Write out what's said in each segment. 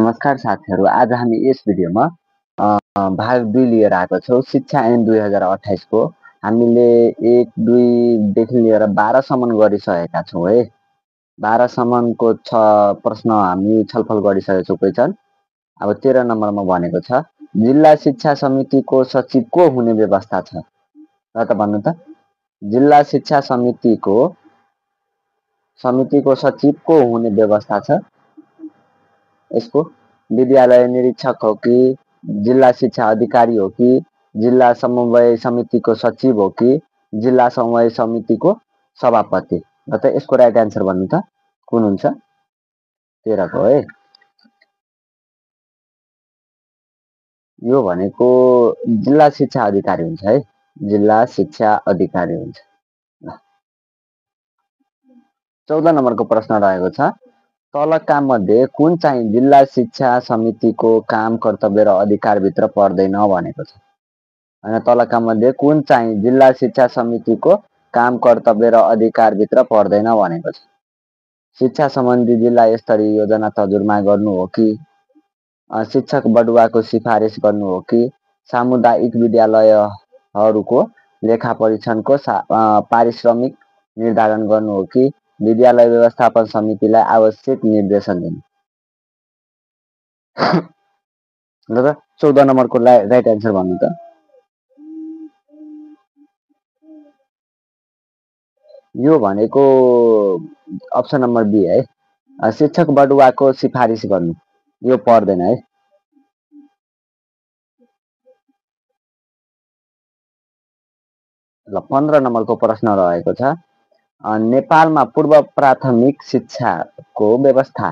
नमस्कार साथीहरू, आज हामी यस भिडियोमा भाग 2 लिएर आएको छौँ। शिक्षा ऐन 2028 को हामीले 1, 2 देखि लिएर 12 सम्म गरिसकेका छौँ है। 12 सम्मको प्रश्न हामी छलफल गरिसकेका छौँ। अब 13 नम्बरमा भनेको छ, जिल्ला शिक्षा समितिको सचिव को हुने व्यवस्था छ? र त भन्नु त, जिल्ला शिक्षा समितिको सचिव को हुने व्यवस्था छ? यसको विद्यालय निरीक्षक हो कि, जिल्ला शिक्षा अधिकारी हो कि, जिल्ला समन्वय समितिको सचिव हो कि, जिल्ला समन्वय समितिको सभापति? र त यसको राइट एन्सर भन्नु त कुन हुन्छ? 13 को है। यो भनेको जिल्ला शिक्षा अधिकारी हुन्छ है, जिल्ला शिक्षा अधिकारी हुन्छ। 14 नम्बरको प्रश्न रहेको छ, तलका मध्ये कुन चाहिँ जिल्ला शिक्षा समितिको काम कर्तव्य र अधिकारभित्र पर्दैन भनेको छ? हैन, तलका मध्ये कुन चाहिँ जिल्ला शिक्षा समितिको काम कर्तव्य र अधिकारभित्र पर्दैन भनेको छ? शिक्षा सम्बन्धी जिल्ला स्तरीय योजना तर्जुमा गर्नु हो कि, शिक्षक बढुवाको सिफारिस गर्नु हो कि, सामुदायिक विद्यालयहरूको लेखा परीक्षणको पारिश्रमिक निर्धारण गर्नु हो कि, विद्यालय व्यवस्थापन समितिलाई आवश्यक निर्देशन दिनु? र 14 नम्बरको राइट एन्सर भन्नु त। यो भनेको अप्सन नम्बर बी है, शिक्षक बढुवाको सिफारिस गर्नु, यो पर्दैन है। ल 15 नम्बरको प्रश्न रहेको छ, नेपालमा पूर्व प्राथमिक शिक्षाको व्यवस्था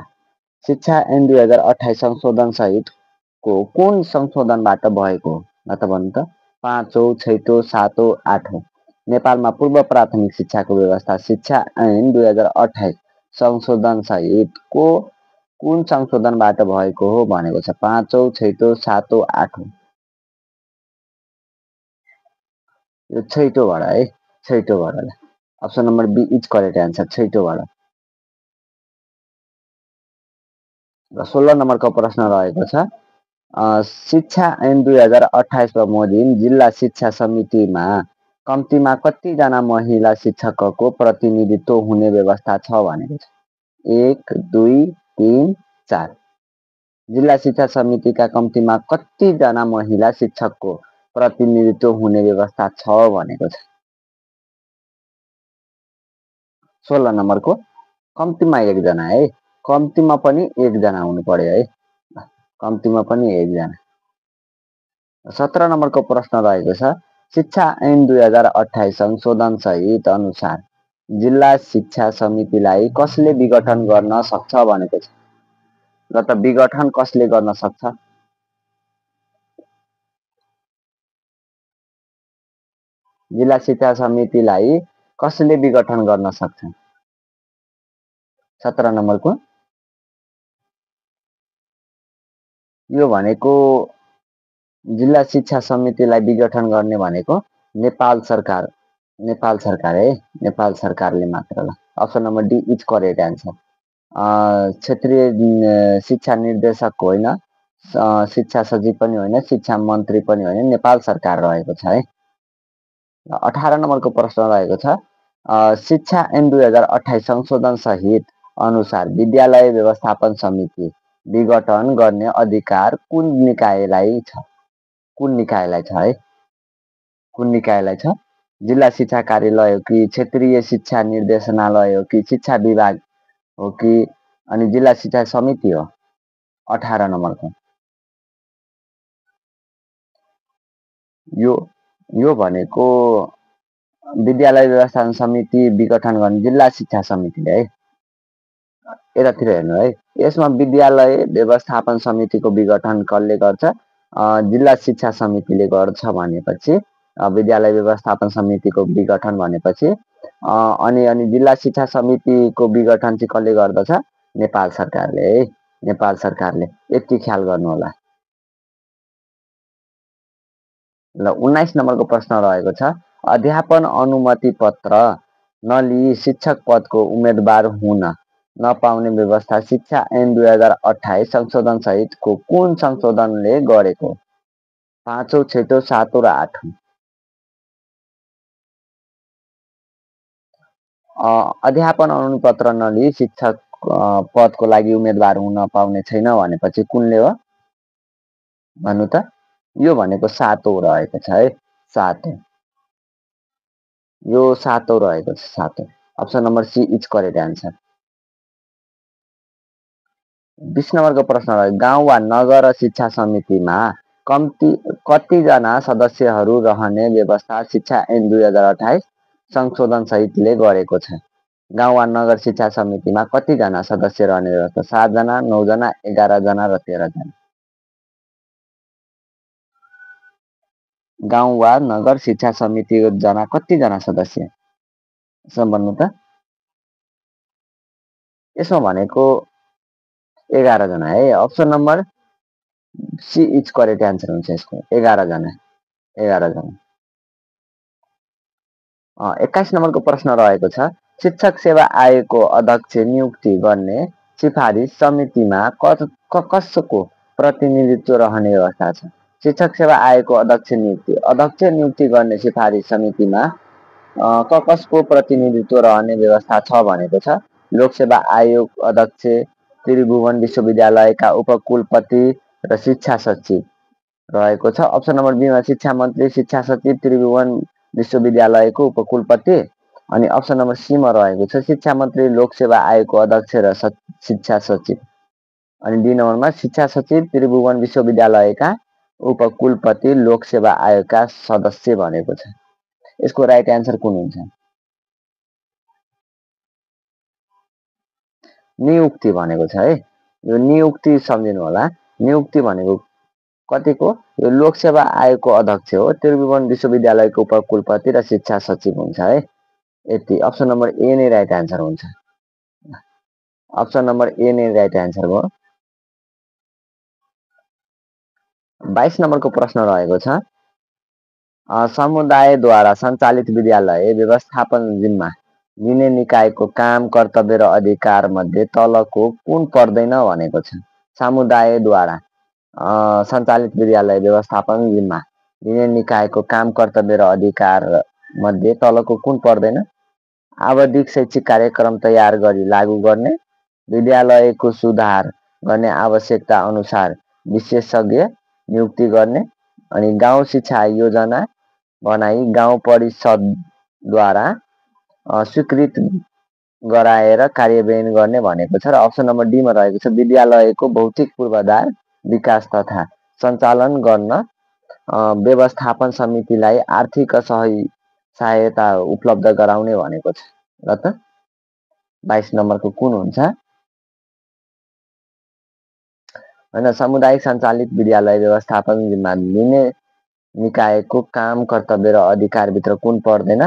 शिक्षा ऐन 2028 संशोधन सहितको कुन संशोधनबाट भएको हो? त भन्नु त, 5औं, 6औं, 7औं, 8औं? नेपालमा पूर्व प्राथमिक शिक्षाको व्यवस्था शिक्षा ऐन 2028 संशोधन सहितको कुन संशोधनबाट भएको हो भनेको छ? 5औं, 6औं, 7औं, 8औं? यो 6औंबाट है, 6औंबाट। Option number B is correct answer, 6औंबाट। र 16 नम्बरको प्रश्न रहेको छ, शिक्षा ऐन 2028 बमोजिम जिल्ला शिक्षा समितिमा कम्तीमा कतिजना महिला शिक्षकको प्रतिनिधित्व हुने व्यवस्था छ भनेको छ? 1, 2, 3, 4? जिल्ला शिक्षा समितिका कम्तीमा कतिजना महिला शिक्षकको प्रतिनिधित्व हुने व्यवस्था छ भनेको छ? 16 नम्बरको कम्तीमा 1 जना है, कम्तीमा पनि 1 जना हुनु पर्यो है, कम्तीमा पनि 1 जना। 17 नम्बरको प्रश्न रहेको छ, शिक्षा ऐन 2028 संशोधन सहित अनुसार जिल्ला शिक्षा समितिलाई कसले विघटन गर्न सक्छ भनेको छ? र त विघटन कसले गर्न सक्छ? जिल्ला शिक्षा समितिलाई कसले विघटन गर्न सक्छ? 17 नम्बरको यो भनेको जिल्ला शिक्षा समितिलाई विघटन गर्ने भनेको नेपाल सरकार है, नेपाल सरकारले मात्र। ल option number D is correct answer. क्षेत्रीय शिक्षा निर्देशक होइन, शिक्षा सचिव पनि होइन, शिक्षा मन्त्री पनि होइन, नेपाल सरकार रहेको छ है। 18 नम्बरको प्रश्न रहेको छ, शिक्षा ऐन 2028 संशोधन सहित अनुसार विद्यालय व्यवस्थापन समिति विघटन गर्ने अधिकार कुन निकायलाई छ? कुन निकायलाई छ है? कुन निकायलाई छ? जिल्ला शिक्षा कार्यालय हो कि, क्षेत्रीय शिक्षा निर्देशनालय हो कि, शिक्षा विभाग हो कि, अनि जिल्ला शिक्षा समिति हो? 18 नम्बरको यो भनेको विद्यालय व्यवस्थापन समिति विघटन गर्ने जिल्ला शिक्षा समितिले है। यतातिर हेर्नु है, यसमा विद्यालय व्यवस्थापन समितिको विघटन कसले गर्छ? जिल्ला शिक्षा समितिले गर्छ भनेपछि विद्यालय व्यवस्थापन समितिको विघटन भनेपछि अनि जिल्ला शिक्षा समितिको विघटन चाहिँ कसले गर्दछ? नेपाल सरकारले है, नेपाल सरकारले। यति ख्याल गर्नु होला। ल 19 नम्बरको प्रश्न रहेको छ, अध्यापन अनुमति पत्र नलिई शिक्षक पदको उम्मेदवार हुन नपाउने व्यवस्था शिक्षा ऐन 2028 संशोधन सहितको कुन संशोधनले गरेको? पाँचौं, छैटौं, सातौं र आठौं? अध्यापन अनुपत्र नलिई शिक्षक पदको लागि उम्मेदवार हुन पाउने छैन भनेपछि कुनले हो भन्नु त? यो भनेको सातौं रहेको छ है, सातौं। यो सातौं रहेको छ, सातौं। Option number C is correct answer. 20 नम्बरको प्रश्न रह्यो, गाउँ वा नगर शिक्षा समितिमा कतिजना सदस्यहरू रहने व्यवस्था शिक्षा ऐन 2028 संशोधन सहितले गरेको छ? गाउँ वा नगर शिक्षा समितिमा कतिजना सदस्य रहने व्यवस्था? 7 जना, 9 जना, 11 जना र 13 जना। गाउँ वा नगर शिक्षा समिति जना कतिजना सदस्य? यसमा भन्नु त? यसमा भनेको 11 जना है। Option number C is correct answer हुन्छ यसको, 11 जना, 11 जना। 21 नम्बरको प्रश्न रहेको छ, शिक्षक सेवा आयोगको अध्यक्ष नियुक्ति गर्ने सिफारिस समितिमा कसको प्रतिनिधित्व रहने व्यवस्था छ? शिक्षक सेवा आयोगको अध्यक्ष नियुक्ति गर्ने सिफारिस समितिमा कसको प्रतिनिधित्व रहने व्यवस्था छ भनेको छ? लोकसेवा आयोग अध्यक्ष, त्रिभुवन विश्वविद्यालयका उपकुलपति र शिक्षा सचिव रहेको छ। अप्सन नम्बर बीमा शिक्षा मन्त्री, शिक्षा सचिव, त्रिभुवन विश्वविद्यालयको उपकुलपति। अनि अप्सन नम्बर सीमा रहेको छ शिक्षा मन्त्री, लोकसेवा आयोगको अध्यक्ष र शिक्षा सचिव। अनि डी नम्बरमा शिक्षा सचिव, त्रिभुवन विश्वविद्यालयका उपकुलपति, लोकसेवा आयोगका सदस्य भनेको छ। यसको राइट एन्सर कुन हुन्छ? नियुक्ति भनेको छ है। यो नियुक्ति सम्झिनु होला। नियुक्ति भनेको कतिको? यो लोकसेवा आयोगको अध्यक्ष हो, त्रिभुवन विश्वविद्यालयको उपकुलपति र शिक्षा सचिव हुन्छ है। यति। अप्सन नम्बर ए नै राइट एन्सर हुन्छ। अप्सन नम्बर ए नै राइट एन्सर हो। 22 नम्बरको प्रश्न रहेको छ, समुदायद्वारा सञ्चालित विद्यालय व्यवस्थापन जिम्मा लिने निकायको काम, कर्तव्य र अधिकार मध्ये तलको कुन पर्दैन भनेको छ? समुदायद्वारा सञ्चालित विद्यालय व्यवस्थापन जिम्मा लिने निकायको काम, कर्तव्य र अधिकार मध्ये तलको कुन पर्दैन? आवधिक शैक्षिक कार्यक्रम तयार गरी लागू गर्ने, विद्यालयको सुधार गर्ने आवश्यकता अनुसार विशेषज्ञ नियुक्ति गर्ने, अनि गाउँ शिक्षा योजना बनाई गाउँ परिषदद्वारा स्वीकृत गराएर कार्यान्वयन गर्ने भनेको छ। र अप्सन नम्बर डीमा रहेको छ, विद्यालयको भौतिक पूर्वाधार विकास तथा सञ्चालन गर्न व्यवस्थापन समितिलाई आर्थिक सहायता उपलब्ध गराउने भनेको छ। ल त 22 नम्बरको कुन हुन्छ? होइन, सामुदायिक सञ्चालित विद्यालय व्यवस्थापन जिम्मा लिने निकायको काम, कर्तव्य र अधिकारभित्र कुन पर्दैन?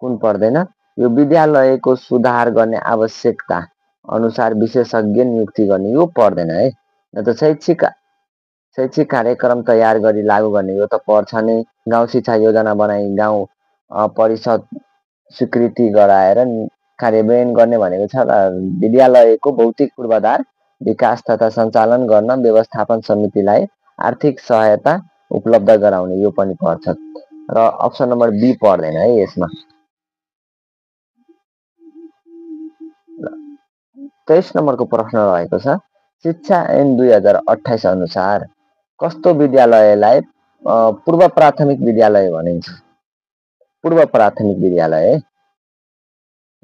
कुन पर्दैन? यो विद्यालयको सुधार गर्ने आवश्यकता अनुसार विशेषज्ञ नियुक्ति गर्ने, यो पर्दैन है। न त शैक्षिक कार्यक्रम तयार गरी लागू गर्ने, यो त पर्छ नै। गाउँ शिक्षा योजना बनाई गाउँ परिषद स्वीकृति गराएर कार्यान्वयन गर्ने भनेको छ। र विद्यालयको भौतिक पूर्वाधार विकास तथा सञ्चालन गर्न व्यवस्थापन समितिलाई आर्थिक सहायता उपलब्ध गराउने, यो पनि पर्छ। र अप्सन नम्बर बी पर्दैन है यसमा। 23 नम्बरको प्रश्न रहेको छ, शिक्षा ऐन 2028 अनुसार कस्तो विद्यालयलाई पूर्व प्राथमिक विद्यालय भनिन्छ? पूर्व प्राथमिक विद्यालय है।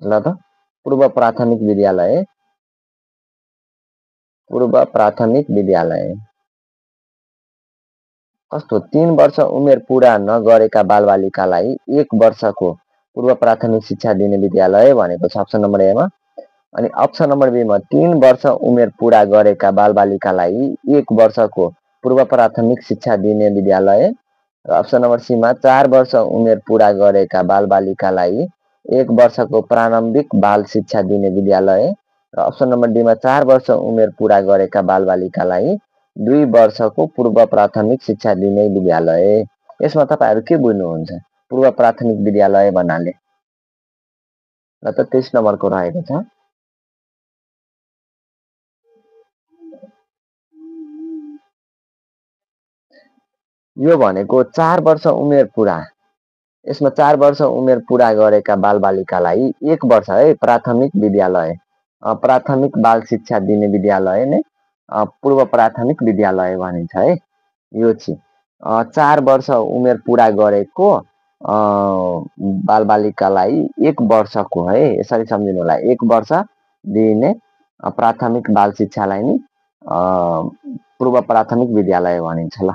ल त पूर्व प्राथमिक विद्यालय, पूर्व प्राथमिक विद्यालय कस्तो? 3 वर्ष उमेर पुरा नगरेका बालबालिकालाई 1 वर्षको पूर्व प्राथमिक शिक्षा दिने विद्यालय भनेको छ अप्सन नम्बर एमा। अनि अप्सन नम्बर बीमा 3 वर्ष उमेर पुरा गरेका बालबालिकालाई 1 वर्षको पूर्व प्राथमिक शिक्षा दिने विद्यालय। र अप्सन नम्बर सीमा 4 वर्ष उमेर पुरा गरेका बालबालिकालाई 1 वर्षको प्रारम्भिक बाल शिक्षा दिने विद्यालय। र अप्सन नम्बर डीमा 4 वर्ष उमेर पुरा गरेका बालबालिकालाई 2 वर्षको पूर्व प्राथमिक शिक्षा दिने विद्यालय। यसमा तपाईहरु के बुझ्नुहुन्छ पूर्व प्राथमिक विद्यालय भन्नाले? ल त 23 नम्बरको रहेको छ, यो भनेको 4 वर्ष उमेर पुरा, यसमा 4 वर्ष उमेर पुरा गरेका बालबालिकालाई 1 वर्ष है प्राथमिक विद्यालय, प्राथमिक बाल शिक्षा दिने विद्यालय नै पूर्व प्राथमिक विद्यालय भनिन्छ है। यो चाहिँ 4 वर्ष उमेर पुरा गरेको बालबालिकालाई 1 वर्षको है, यसरी सम्झिनु होला, 1 वर्ष दिने प्राथमिक बाल शिक्षालाई नि पूर्व प्राथमिक विद्यालय भनिन्छ ल।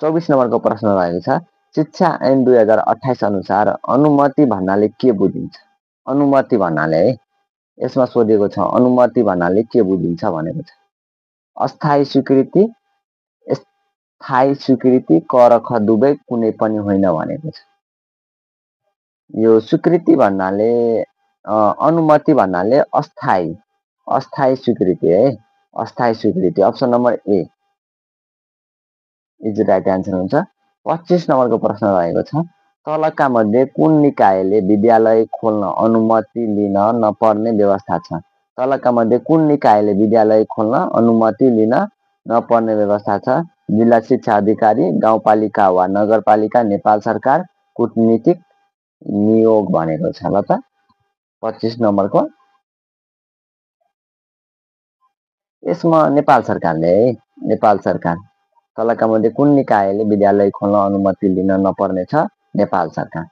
24 नम्बरको प्रश्न रहेको छ, शिक्षा ऐन 2028 अनुसार अनुमति भन्नाले के बुझिन्छ? अनुमति भन्नाले है, यसमा सोधेको छ अनुमति भन्नाले के बुझिन्छ भनेको छ। अस्थायी स्वीकृति, स्थायी स्वीकृति, क र ख दुवै कुनै पनि होइन भनेको छ। यो स्वीकृति भन्नाले अनुमति भन्नाले अस्थायी, अस्थायी स्वीकृति है, अस्थायी स्वीकृति। Option number A is right answer हुन्छ। 25 नम्बरको प्रश्न रहेको छ, तलका मध्ये कुन निकायले विद्यालय खोल्न अनुमति लिन नपर्ने व्यवस्था छ? तलका मध्ये कुन निकायले विद्यालय खोल्न अनुमति लिन नपर्ने व्यवस्था छ? जिल्ला शिक्षा अधिकारी, गाउँपालिका वा नगरपालिका, नेपाल सरकार, कूटनीतिक नियोग भनेको छ ल त। 25 नम्बरको यसमा नेपाल सरकारले है, नेपाल सरकार। तलका मध्ये कुन निकायले विद्यालय खोल्न अनुमति लिन नपर्ने छ? नेपाल सरकार।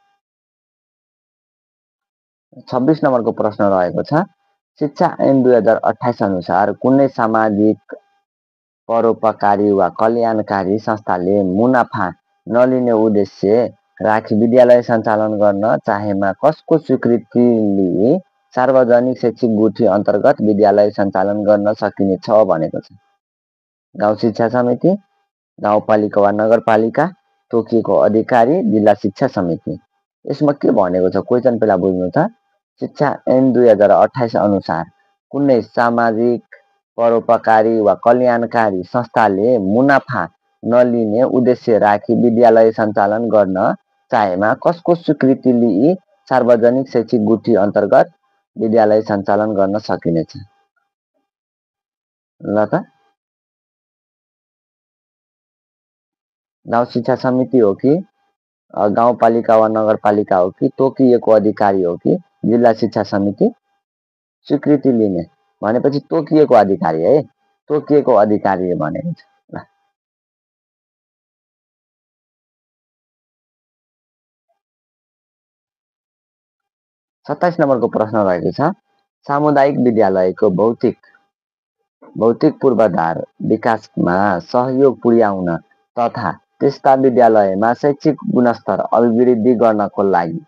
26 नम्बरको प्रश्न रहेको छ, शिक्षा ऐन 2028 अनुसार कुनै सामाजिक परोपकारी वा कल्याणकारी संस्थाले मुनाफा नलिने उद्देश्य राखी विद्यालय सञ्चालन गर्न चाहेमा कसको स्वीकृति लिई सार्वजनिक शैक्षिक गुठी अन्तर्गत विद्यालय सञ्चालन गर्न सकिनेछ भनेको छ? गाउँ शिक्षा समिति, गाउँपालिका वा नगरपालिका, तोकिएको अधिकारी, जिल्ला शिक्षा समिति। यसमा के भनेको छ क्वेसन पहिला बुझ्नु छ। शिक्षा ऐन 2028 अनुसार कुनै सामाजिक परोपकारी वा कल्याणकारी संस्थाले मुनाफा नलिने उद्देश्य राखी विद्यालय सञ्चालन गर्न चाहेमा कसको स्वीकृति लिई सार्वजनिक शैक्षिक गुठी अन्तर्गत विद्यालय सञ्चालन गर्न सकिनेछ ल त। गाउँ शिक्षा समिति हो कि गाउँपालिका वा नगरपालिका हो कि तोकिएको अधिकारी हो कि जिल्ला शिक्षा समिति? स्वीकृति लिने भनेपछि तोकिएको अधिकारी है, तोकिएको अधिकारी भनेको छ ल। 27 नम्बरको प्रश्न रहेको छ, सामुदायिक विद्यालयको भौतिक पूर्वाधार विकासमा सहयोग पुर्याउन तथा त्यस्ता विद्यालयमा शैक्षिक गुणस्तर अभिवृद्धि गर्नको लागि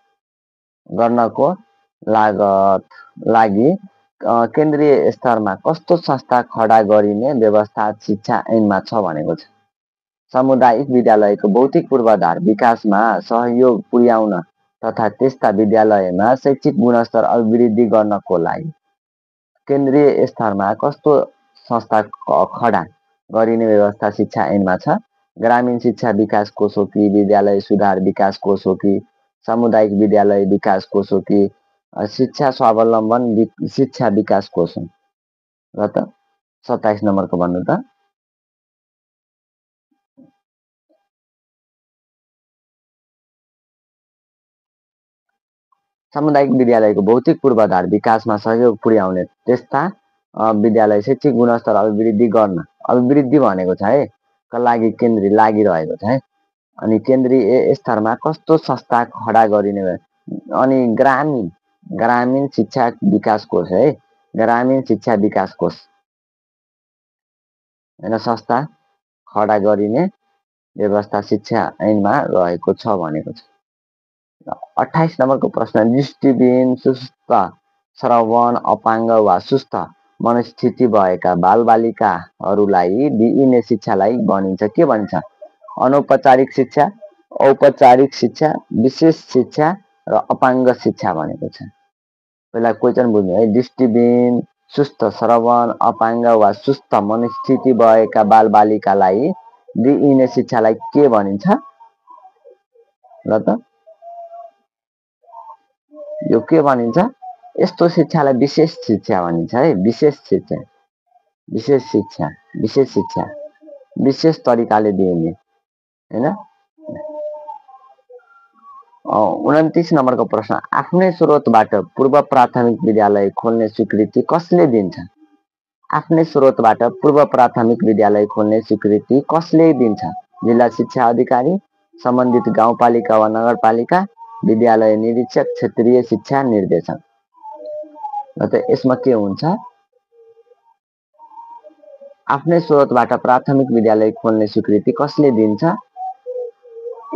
केन्द्रीय स्तरमा कस्तो संस्था खडा गरिने व्यवस्था शिक्षा ऐनमा छ भनेको छ? सामुदायिक विद्यालयको भौतिक पूर्वाधार विकासमा सहयोग पुर्याउन तथा त्यस्ता विद्यालयमा शैक्षिक गुणस्तर अभिवृद्धि गर्नको लागि केन्द्रीय स्तरमा कस्तो संस्था खडा गरिने व्यवस्था शिक्षा ऐनमा छ? ग्रामीण शिक्षा विकास कोष हो कि विद्यालय सुधार विकास कोष हो कि सामुदायिक विद्यालय विकास कोष हो कि शिक्षा स्वावलम्बन शिक्षा विकास कोष हो र त? 27 नम्बरको भन्नु त। सामुदायिक विद्यालयको भौतिक पूर्वाधार विकासमा सहयोग पुर्याउने त्यस्ता विद्यालय शैक्षिक गुणस्तर अभिवृद्धि गर्न, अभिवृद्धि भनेको छ है का लागि केन्द्रीय लागिरहेको छ है। अनि केन्द्रीय स्तरमा कस्तो संस्था खडा गरिने अनि ग्रामीण शिक्षा विकास कोष है, ग्रामीण शिक्षा विकास कोष हैन, संस्था खडा गरिने व्यवस्था शिक्षा ऐनमा रहेको छ भनेको छ। 28 नम्बरको प्रश्न, दृष्टिविहीन, सुस्त, श्रवण अपाङ्ग वा सुस्त मनस्थिति भएका बालबालिकाहरूलाई दिइने शिक्षालाई भनिन्छ के भनिन्छ? अनौपचारिक शिक्षा, औपचारिक शिक्षा, विशेष शिक्षा र अपाङ्ग शिक्षा भनेको छ। पहिला क्वेसन बुझ्नु है, दृष्टिविहीन, सुस्त, श्रवण अपाङ्ग वा सुस्त मनस्थिति भएका बालबालिकालाई दिइने शिक्षालाई के भनिन्छ ल त? यो के भनिन्छ? यस्तो शिक्षालाई विशेष शिक्षा भनिन्छ है, विशेष शिक्षा, विशेष शिक्षा, विशेष शिक्षा। विशेष तरिकाले दिइने हैन। 29 नम्बरको प्रश्न, आफ्नै स्रोतबाट पूर्व प्राथमिक विद्यालय खोल्ने स्वीकृति कसले दिन्छ? आफ्नै स्रोतबाट पूर्व प्राथमिक विद्यालय खोल्ने स्वीकृति कसले दिन्छ? जिल्ला शिक्षा अधिकारी, सम्बन्धित गाउँपालिका वा नगरपालिका, विद्यालय निरीक्षक, क्षेत्रीय शिक्षा निर्देशक। त यसमा के हुन्छ? आफ्नै स्रोतबाट प्राथमिक विद्यालय खोल्ने स्वीकृति कसले दिन्छ?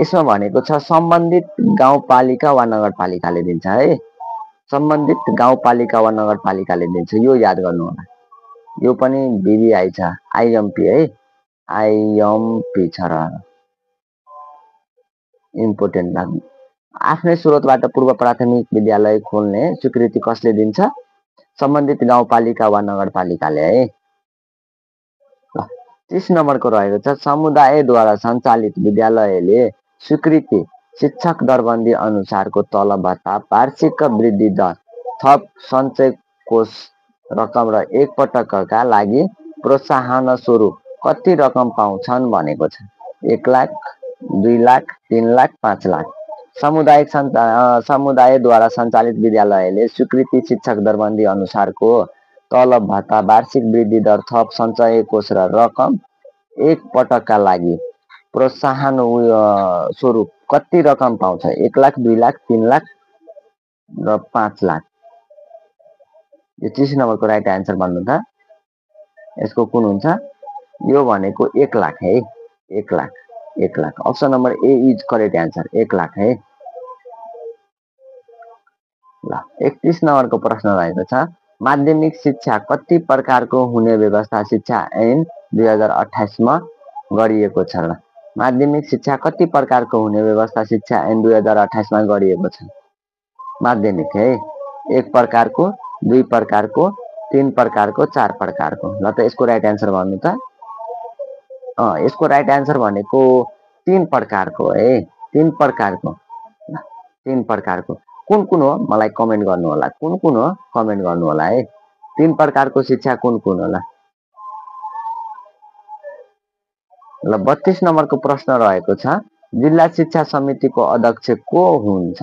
यसमा भनेको छ सम्बन्धित गाउँपालिका वा नगरपालिकाले दिन्छ है। सम्बन्धित गाउँपालिका वा नगरपालिकाले दिन्छ, यो याद गर्नु होला। यो पनि भिभिआई छ, आइएमपी है, आइएमपी छ र इम्पोर्टेन्ट लाग्नु। आफ्नै स्रोतबाट पूर्व प्राथमिक विद्यालय खोल्ने स्वीकृति कसले दिन्छ? सम्बन्धित गाउँपालिका वा नगरपालिकाले है। 30 नम्बरको रहेको छ, समुदायद्वारा सञ्चालित विद्यालयले स्वीकृति शिक्षक दरबन्दी अनुसारको तलब भत्ता, वार्षिक वृद्धि दर, थप सञ्चय कोष रकम र एक पटकका लागि प्रोत्साहन स्वरूप कति रकम पाउँछन् भनेको छ? 1 लाख, 2 लाख, 3 लाख, 5 लाख। समुदायद्वारा सञ्चालित विद्यालयले स्वीकृति शिक्षक दरबन्दी अनुसारको तलब भत्ता, वार्षिक वृद्धि दर, थप सञ्चय कोष र रकम एक पटकका लागि प्रोत्साहन स्वरूप कति रकम पाउँछ? 1 लाख, 2 लाख, 3 लाख र 5 लाख। यो 30 नम्बरको राइट एन्सर भन्नु त यसको कुन हुन्छ? यो भनेको 1 लाख है, 1 lakh, 1 lakh. Option number A is correct answer, 1 lakh है। ल 31 नम्बरको प्रश्न रहेको छ, माध्यमिक शिक्षा कति प्रकारको हुने व्यवस्था शिक्षा ऐन 2028 मा गरिएको छ? ल माध्यमिक शिक्षा कति प्रकारको हुने व्यवस्था शिक्षा ऐन 2028 मा गरिएको छ? माध्यमिक है, 1 प्रकारको, 2 प्रकारको, 3 प्रकारको, 4 प्रकारको। ल त यसको राइट एन्सर भन्नु त। यसको राइट एन्सर भनेको 3 प्रकारको है, 3 प्रकारको, 3 प्रकारको। कुन कुन हो मलाई कमेन्ट गर्नु होला, कुन कुन हो कमेन्ट गर्नु होला है। 3 प्रकारको शिक्षा कुन कुन होला? ल 32 नम्बरको प्रश्न रहेको छ, जिल्ला शिक्षा समितिको अध्यक्ष को हुन्छ?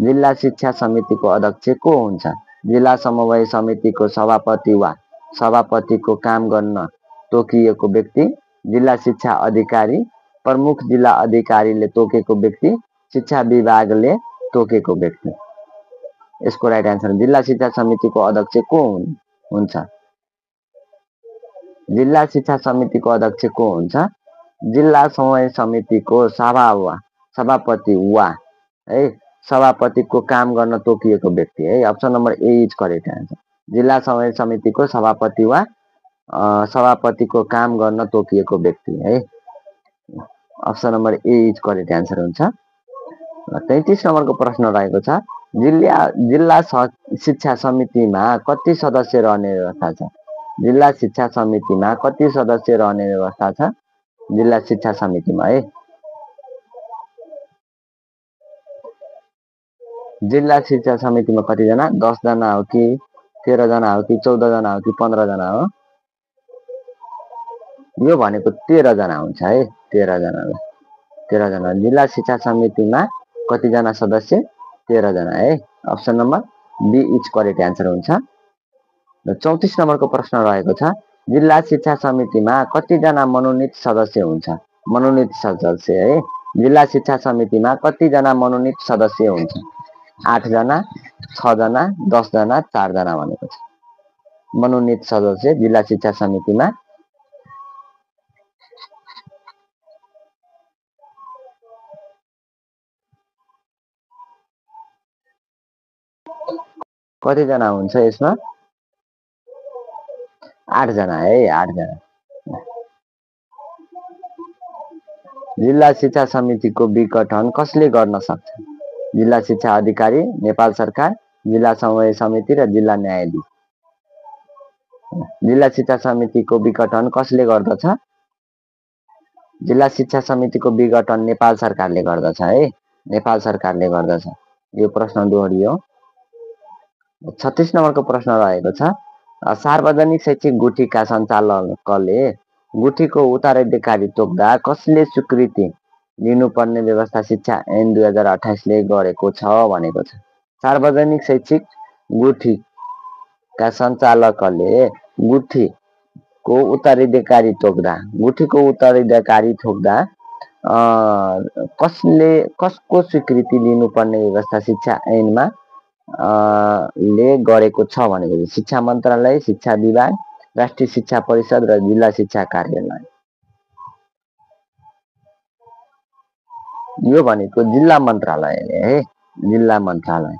जिल्ला शिक्षा समितिको अध्यक्ष को हुन्छ? जिल्ला समन्वय समितिको सभापति वा सभापतिको काम गर्न तोकिएको व्यक्ति, जिल्ला शिक्षा अधिकारी, प्रमुख जिल्ला अधिकारीले तोकेको व्यक्ति, शिक्षा विभागले तोकेको व्यक्ति। यसको राइट एन्सर जिल्ला शिक्षा समितिको अध्यक्ष को हुन्छ? जिल्ला शिक्षा समितिको अध्यक्ष को हुन्छ? जिल्ला समन्वय समितिको सभापति वा है सभापतिको काम गर्न तोकिएको व्यक्ति है। Option number A is correct answer. जिल्ला समन्वय समितिको सभापति वा सभापतिको काम गर्न तोकिएको व्यक्ति है। Option number A is correct answer हुन्छ। 33 नम्बरको प्रश्न रहेको छ, जिल्ला शिक्षा समितिमा कति सदस्य रहने व्यवस्था छ? जिल्ला शिक्षा समितिमा कति सदस्य रहने व्यवस्था छ? जिल्ला शिक्षा समितिमा है। जिल्ला शिक्षा समितिमा कतिजना? 10 जना हो कि 13 जना हो कि 14 जना हो कि 15 जना हो? यो भनेको 13 जना हुन्छ है, 13 जना। 13 जना। जिल्ला शिक्षा समितिमा कतिजना सदस्य? 13 जना है। Option number B is correct answer हुन्छ। 34 नम्बरको प्रश्न रहेको छ, जिल्ला शिक्षा समितिमा कतिजना मनोनित सदस्य हुन्छ? मनोनित सदस्य है। जिल्ला शिक्षा समितिमा कतिजना मनोनित सदस्य हुन्छ? 8 जना, 6 जना, 10 जना, 4 जना भनेको छ। मनोनित सदस्य जिल्ला शिक्षा समितिमा कतिजना हुन्छ यसमा? 8 जना है, 8 जना। जिल्ला शिक्षा समितिको विघटन कसले गर्न सक्छ? जिल्ला शिक्षा अधिकारी, नेपाल सरकार, जिल्ला समन्वय समिति र जिल्ला न्यायाधीश। जिल्ला शिक्षा समितिको विघटन कसले गर्दछ? जिल्ला शिक्षा समितिको विघटन नेपाल सरकारले गर्दछ है, नेपाल सरकारले गर्दछ। यो प्रश्न दोहोरियो। 36 नम्बरको प्रश्न रहेको छ, सार्वजनिक शैक्षिक गुठीका सञ्चालकले गुठीको उत्तराधिकारी तोक्दा कसले स्वीकृति लिनुपर्ने व्यवस्था शिक्षा ऐन 2028ले गरेको छ भनेको छ। सार्वजनिक शैक्षिक गुठीका सञ्चालकले गुठीको उत्तराधिकारी तोक्दा कसको स्वीकृति लिनुपर्ने व्यवस्था शिक्षा ऐनमा ले गरेको छ भनेको शिक्षा मन्त्रालय, शिक्षा विभाग, राष्ट्रिय शिक्षा परिषद र जिल्ला शिक्षा कार्यालय। यो भनेको जिल्ला मन्त्रालयले है, जिल्ला मन्त्रालय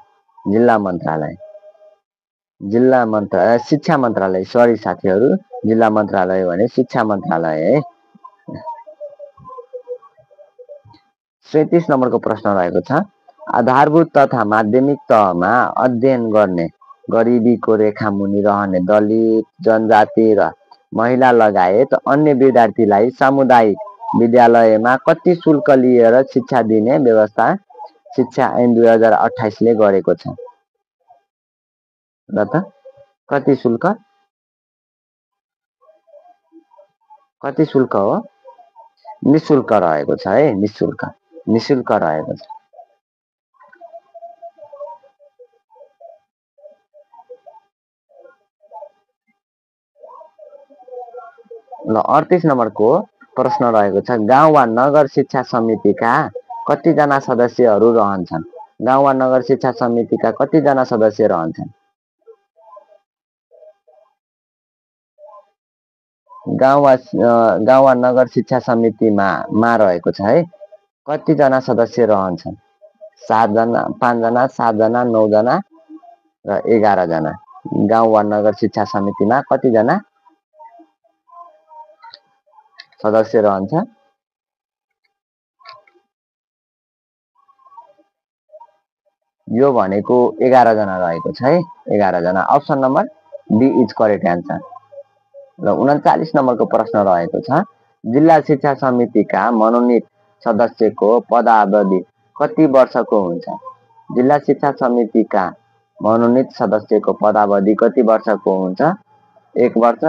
शिक्षा मन्त्रालय, सरी साथीहरू, जिल्ला मन्त्रालय भने शिक्षा मन्त्रालय है। 37 नम्बरको प्रश्न रहेको छ, आधारभूत तथा माध्यमिक तहमा अध्ययन गर्ने गरिबीको रेखा मुनि रहने दलित, जनजाति र महिला लगायत अन्य विद्यार्थीलाई सामुदायिक विद्यालयमा कति शुल्क लिएर शिक्षा दिने व्यवस्था शिक्षा ऐन 2028ले गरेको छ र त कति शुल्क हो? निशुल्क रहेको छ है, निशुल्क रहेको छ। ल 38 नम्बरको प्रश्न रहेको छ, गाउँ वा नगर शिक्षा समितिका कतिजना सदस्यहरू रहन्छन्? गाउँ वा नगर शिक्षा समितिका कतिजना सदस्य रहन्छन्? गाउँ वा नगर शिक्षा समितिमा रहेको छ है, कतिजना सदस्य रहन्छन्? 7 जना, 5 जना, 7 जना, 9 जना र 11 जना। गाउँ वा नगर शिक्षा समितिमा कतिजना सदस्य रहन्छ? यो भनेको 11 जना रहेको छ है, 11 जना। Option number D is correct answer. र 39 नम्बरको प्रश्न रहेको छ, जिल्ला शिक्षा समितिका मनोनित सदस्यको पदावधि कति वर्षको हुन्छ? जिल्ला शिक्षा समितिका मनोनित सदस्यको पदावधि कति वर्षको हुन्छ? 1 वर्ष,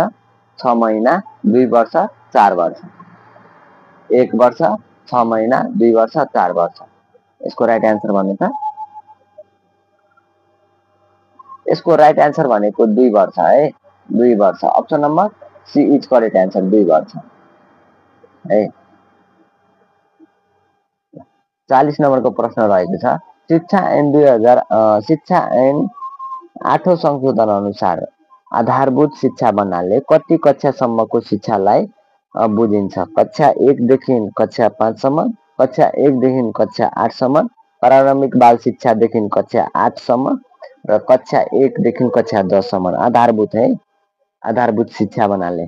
6 महिना, 2 वर्ष, 4 वर्ष। 1 वर्ष, 6 महिना, 2 वर्ष, 4 वर्ष। यसको राइट एन्सर भन्नु त? यसको राइट एन्सर भनेको 2 वर्ष है, 2 वर्ष। Option number C is correct answer, 2 वर्ष है। 40 नम्बरको प्रश्न रहेको छ, शिक्षा ऐन 8औं संशोधन अनुसार आधारभूत शिक्षा भन्नाले कति कक्षासम्मको शिक्षालाई बुझिन्छ? कक्षा 1 देखि कक्षा 5 सम्म, कक्षा 1 देखि कक्षा 8 सम्म, प्रारम्भिक बाल शिक्षा देखि कक्षा 8 सम्म र कक्षा 1 देखि कक्षा 10 सम्म। आधारभूत है, आधारभूत शिक्षा भन्नाले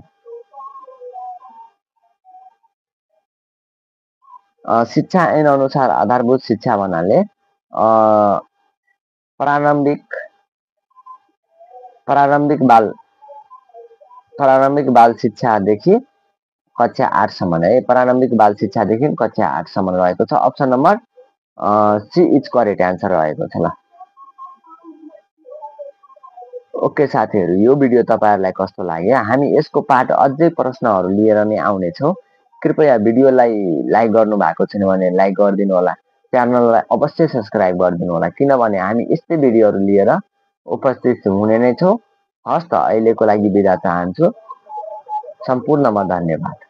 शिक्षा ऐन अनुसार आधारभूत शिक्षा भन्नाले प्रारम्भिक बाल शिक्षादेखि कक्षा 8 सम्म है, प्रारम्भिक बाल शिक्षादेखि कक्षा 8 सम्म रहेको छ। Option number C is correct answer रहेको छ। ल ओके साथीहरू, यो भिडियो तपाईहरुलाई कस्तो लाग्यो? हामी यसको पार्ट अझै प्रश्नहरू लिएर नै आउने छौं। कृपया भिडियोलाई लाइक गर्नु भएको छैन भने लाइक गरिदिनु होला, च्यानललाई अवश्य सब्स्क्राइब गरिदिनु होला, किनभने हामी यस्तै भिडियोहरू लिएर उपस्थित हुने नै छौं। हस् त, अहिलेको लागि बिदा चाहन्छु। सम्पूर्णमा धन्यवाद।